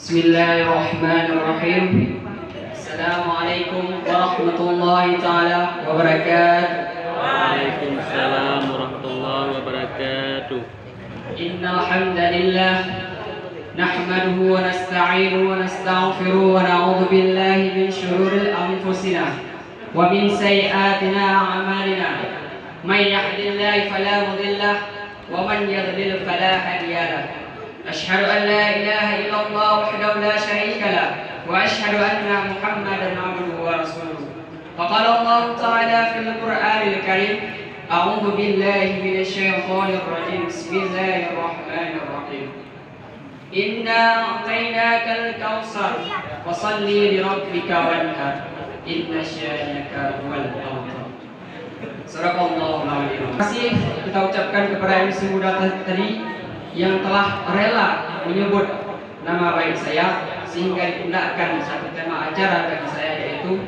Bismillahirrahmanirrahim. Assalamualaikum warahmatullahi taala wabarakatuh. Waalaikumsalam warahmatullahi wabarakatuh. Innal hamdalillah nahmaduhu wa nasta'inuhu wa nastaghfiruhu wa na'udzu billahi min shururi anfusina wa min sayyiati a'malina. May yahdihillahu fala mudilla wa man yudlil fala hadiya lahu. أشهد أن لا إله إلا الله وحده لا شريك له وأشهد أن محمدا عبده ورسوله. فقال الله تعالى في القرآن الكريم: أعوذ بالله من الشيطان الرجيم. بسم الله الرحمن الرحيم. إنا أعطيناك الكوثر فصل لربك وانحر إن شانئك هو الأبتر. Sadaqallahul azim. Terima kasih kita ucapkan kepada MC muda tadi yang telah rela menyebut nama baik saya sehingga dipindahkan satu tema acara bagi saya, yaitu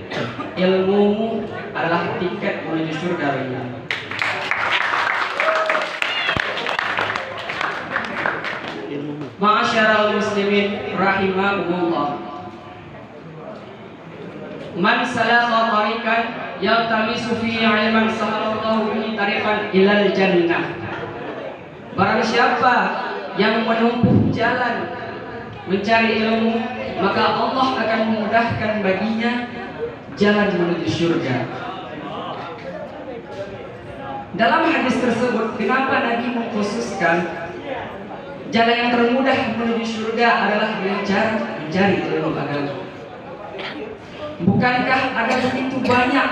ilmumu adalah tiket menuju surga. Ma'asyiral muslimin rahimakumullah. Man salaka tariqan yaltamisu fihi 'ilman sahalallahu bihi tariqan ilal jannah. Barang siapa yang menempuh jalan mencari ilmu, maka Allah akan memudahkan baginya jalan menuju surga. Dalam hadis tersebut, kenapa Nabi mengkhususkan jalan yang termudah menuju surga adalah dengan cara mencari ilmu agama? Bukankah ada begitu banyak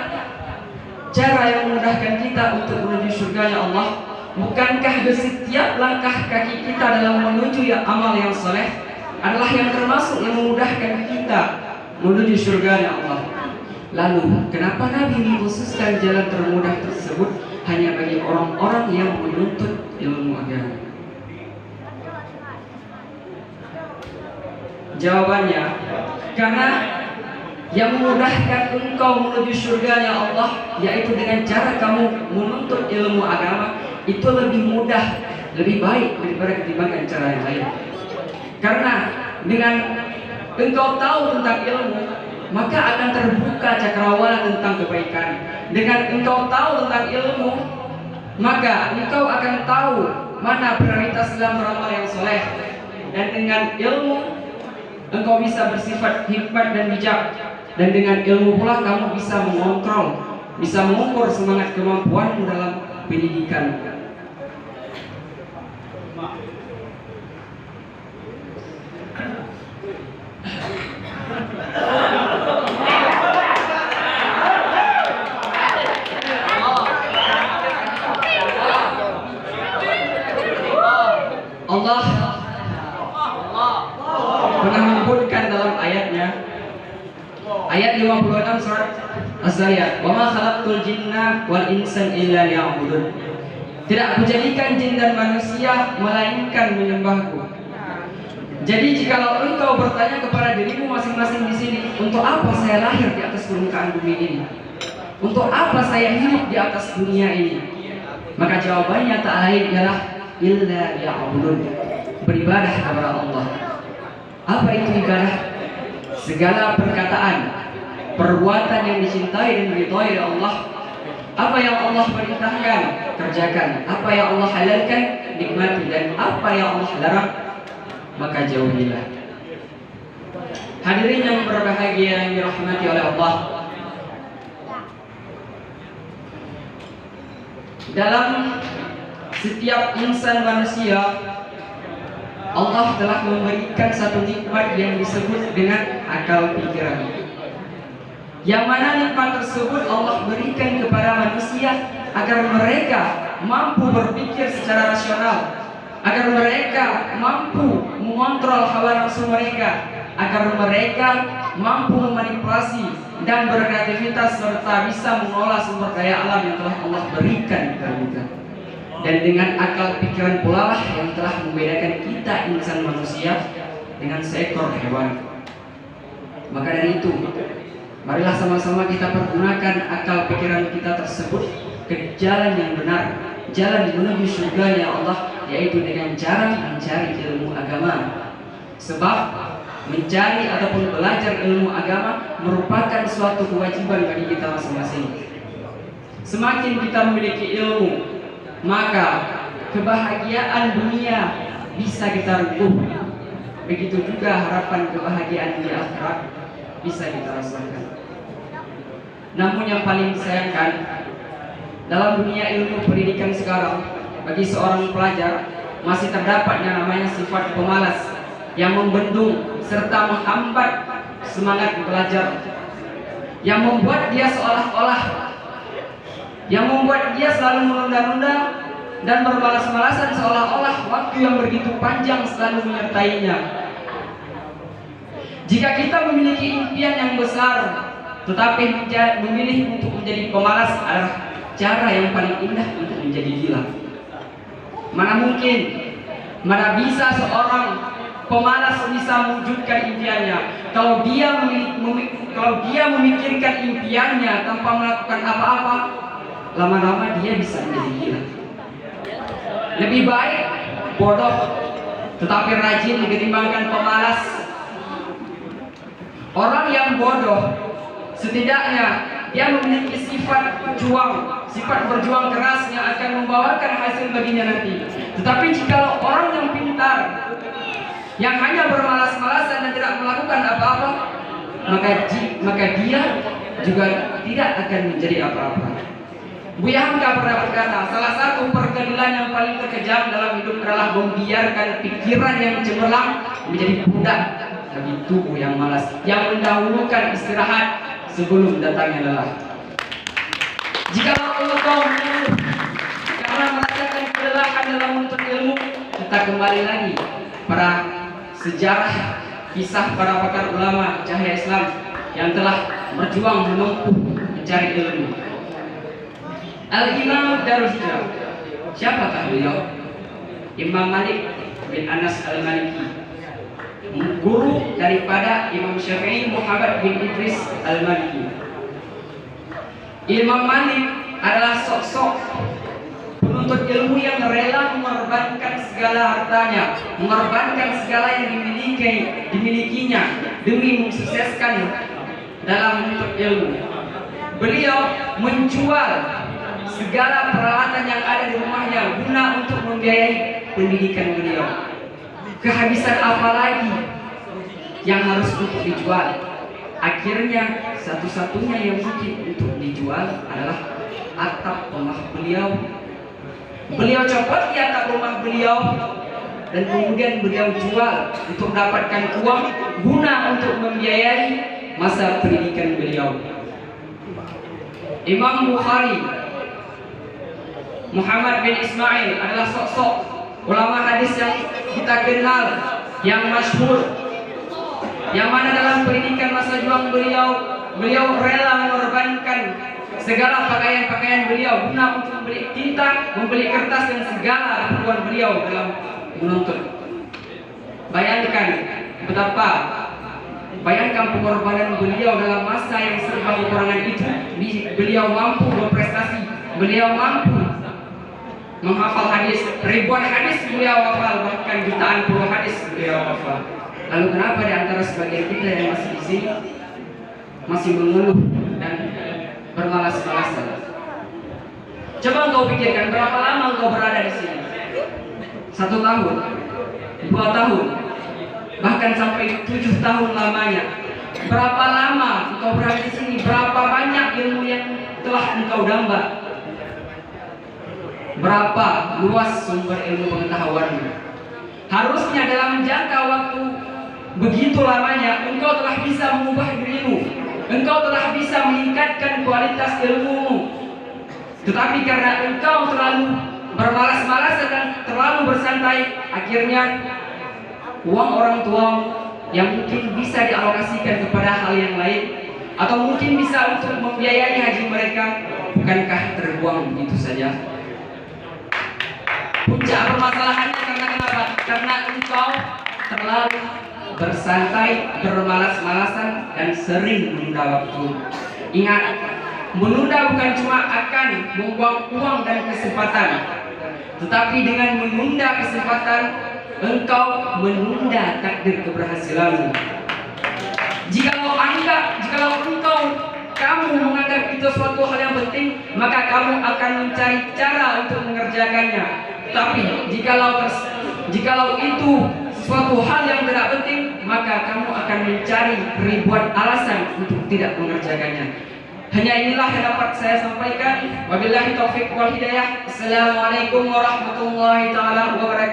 cara yang memudahkan kita untuk menuju surga ya Allah? Bukankah di setiap langkah kaki kita dalam menuju amal yang soleh adalah yang termasuk yang memudahkan kita menuju surga ya Allah? Lalu kenapa Nabi mengkhususkan jalan termudah tersebut hanya bagi orang-orang yang menuntut ilmu agama? Jawabannya, karena yang memudahkan engkau menuju surga ya Allah yaitu dengan cara kamu menuntut ilmu agama, itu lebih mudah, lebih baik daripada ketimbang cara yang lain. Karena dengan engkau tahu tentang ilmu, maka akan terbuka cakrawala tentang kebaikan. Dengan engkau tahu tentang ilmu, maka engkau akan tahu mana prioritas dalam beramal yang soleh. Dan dengan ilmu, engkau bisa bersifat hikmat dan bijak. Dan dengan ilmu pula kamu bisa mengontrol, bisa mengukur semangat kemampuanmu dalam pendidikan. Allah pernah menyebutkan dalam ayatnya, ayat 56 surat Az-Zariyat, "Wa ma khalaqtul jinna wal insa illa liya'budun." Tidak kujadikan jin dan manusia melainkan menyembahku. Jadi jikalau engkau bertanya kepada dirimu masing-masing di sini, untuk apa saya lahir di atas permukaan bumi ini? Untuk apa saya hidup di atas dunia ini? Maka jawabannya tak lain ialah illa liya'budun, beribadah kepada Allah. Apa itu ibadah? Segala perkataan, perbuatan yang dicintai dan diridhai oleh Allah. Apa yang Allah perintahkan, kerjakan. Apa yang Allah halalkan, nikmati. Dan apa yang Allah larang, maka jauhilah. Hadirin yang berbahagia yang dirahmati oleh Allah, dalam setiap insan manusia Allah telah memberikan satu nikmat yang disebut dengan akal pikiran, yang mana nikmat tersebut Allah berikan kepada manusia agar mereka mampu berpikir secara rasional, agar mereka mampu mengontrol hawa nafsu mereka, agar mereka mampu memanipulasi dan berkreativitas serta bisa mengolah sumber daya alam yang telah Allah berikan kepada kita. Dan dengan akal pikiran pula lah yang telah membedakan kita insan manusia dengan seekor hewan. Maka dari itu, marilah sama-sama kita pergunakan akal pikiran kita tersebut ke jalan yang benar, jalan menuju surga ya Allah, yaitu dengan cara mencari ilmu agama. Sebab mencari ataupun belajar ilmu agama merupakan suatu kewajiban bagi kita masing-masing. Semakin kita memiliki ilmu, maka kebahagiaan dunia bisa kita rengkuh. Begitu juga harapan kebahagiaan di akhirat bisa kita rasakan. Namun yang paling disayangkan dalam dunia ilmu pendidikan sekarang, bagi seorang pelajar masih terdapat yang namanya sifat pemalas yang membendung serta menghambat semangat belajar, yang membuat dia selalu menunda-nunda dan bermalas-malasan, seolah-olah waktu yang begitu panjang selalu menyertainya. Jika kita memiliki impian yang besar tetapi memilih untuk menjadi pemalas adalah cara yang paling indah untuk menjadi gila. Mana bisa seorang pemalas bisa mewujudkan impiannya kalau dia memikirkan impiannya tanpa melakukan apa-apa, lama-lama dia bisa menjadi gila. Lebih baik bodoh tetapi rajin ketimbangkan pemalas. Orang yang bodoh setidaknya dia memiliki sifat berjuang keras yang akan membawakan hasil baginya nanti. Tetapi jika orang yang pintar yang hanya bermalas-malasan dan tidak melakukan apa-apa, maka dia juga tidak akan menjadi apa-apa. Buya Hamka pernah berkata, salah satu pergaulan yang paling terkejam dalam hidup adalah membiarkan pikiran yang cemerlang menjadi budak bagi tubuh yang malas, yang mendahulukan istirahat sebelum datangnya lelah. Jika engkau mengeluh karena merasakan kelelahan dalam menuntut ilmu, kita kembali lagi pada sejarah kisah para pakar ulama cahaya Islam yang telah berjuang menempuh mencari ilmu. Al-Imam Darul Hijrah, siapakah beliau? Imam Malik bin Anas Al-Maliki, guru daripada Imam Syafi'i Muhammad bin Idris Al-Maliki. Imam Malik adalah sosok penuntut ilmu yang rela mengorbankan segala hartanya, mengorbankan segala yang dimilikinya demi mensukseskan dalam menuntut ilmu. Beliau menjual segala peralatan yang ada di rumahnya guna untuk membiayai pendidikan beliau. Kehabisan apa lagi yang harus untuk dijual? Akhirnya satu-satunya yang mungkin untuk dijual adalah atap rumah beliau. Beliau copot di atap rumah beliau dan kemudian beliau jual untuk mendapatkan uang guna untuk membiayai masa pendidikan beliau. Imam Bukhari Muhammad bin Ismail adalah sosok ulama hadis yang kita kenal, yang masyhur, yang mana dalam pendidikan masa juang beliau rela mengorbankan segala pakaian beliau guna untuk membeli tinta, membeli kertas dan segala keperluan beliau dalam menuntut. Bayangkan pengorbanan beliau dalam masa yang serba kekurangan itu. Beliau mampu berprestasi, beliau mampu menghafal hadis, ribuan hadis beliau hafal, bahkan jutaan puluh hadis beliau hafal. Lalu kenapa di antara sebagian kita yang masih di sini masih mengeluh dan bermalas-malasan? Coba engkau pikirkan berapa lama engkau berada di sini? 1 tahun, 2 tahun, bahkan sampai 7 tahun lamanya. Berapa lama engkau berada di sini? Berapa banyak ilmu yang telah engkau damba? Berapa luas sumber ilmu pengetahuanmu? Harusnya dalam jangka waktu begitu lamanya engkau telah bisa mengubah dirimu, engkau telah bisa meningkatkan kualitas ilmumu. Tetapi karena engkau terlalu bermalas-malasan dan terlalu bersantai, akhirnya uang orang tuamu yang mungkin bisa dialokasikan kepada hal yang lain, atau mungkin bisa untuk membiayai haji mereka, bukankah terbuang begitu saja? Puncak permasalahannya karena kenapa? Karena engkau terlalu bersantai, bermalas-malasan dan sering menunda waktu. Ingat, menunda bukan cuma akan membuang uang dan kesempatan, tetapi dengan menunda kesempatan engkau menunda takdir keberhasilanmu. Jikalau engkau kamu menganggap itu suatu hal yang penting, maka kamu akan mencari cara untuk mengerjakannya. Tapi jikalau itu suatu hal yang tidak penting, maka kamu akan mencari ribuan alasan untuk tidak mengerjakannya. Hanya inilah yang dapat saya sampaikan. Wabillahi taufiq wal hidayah. Assalamualaikum warahmatullahi taala wabarakatuh.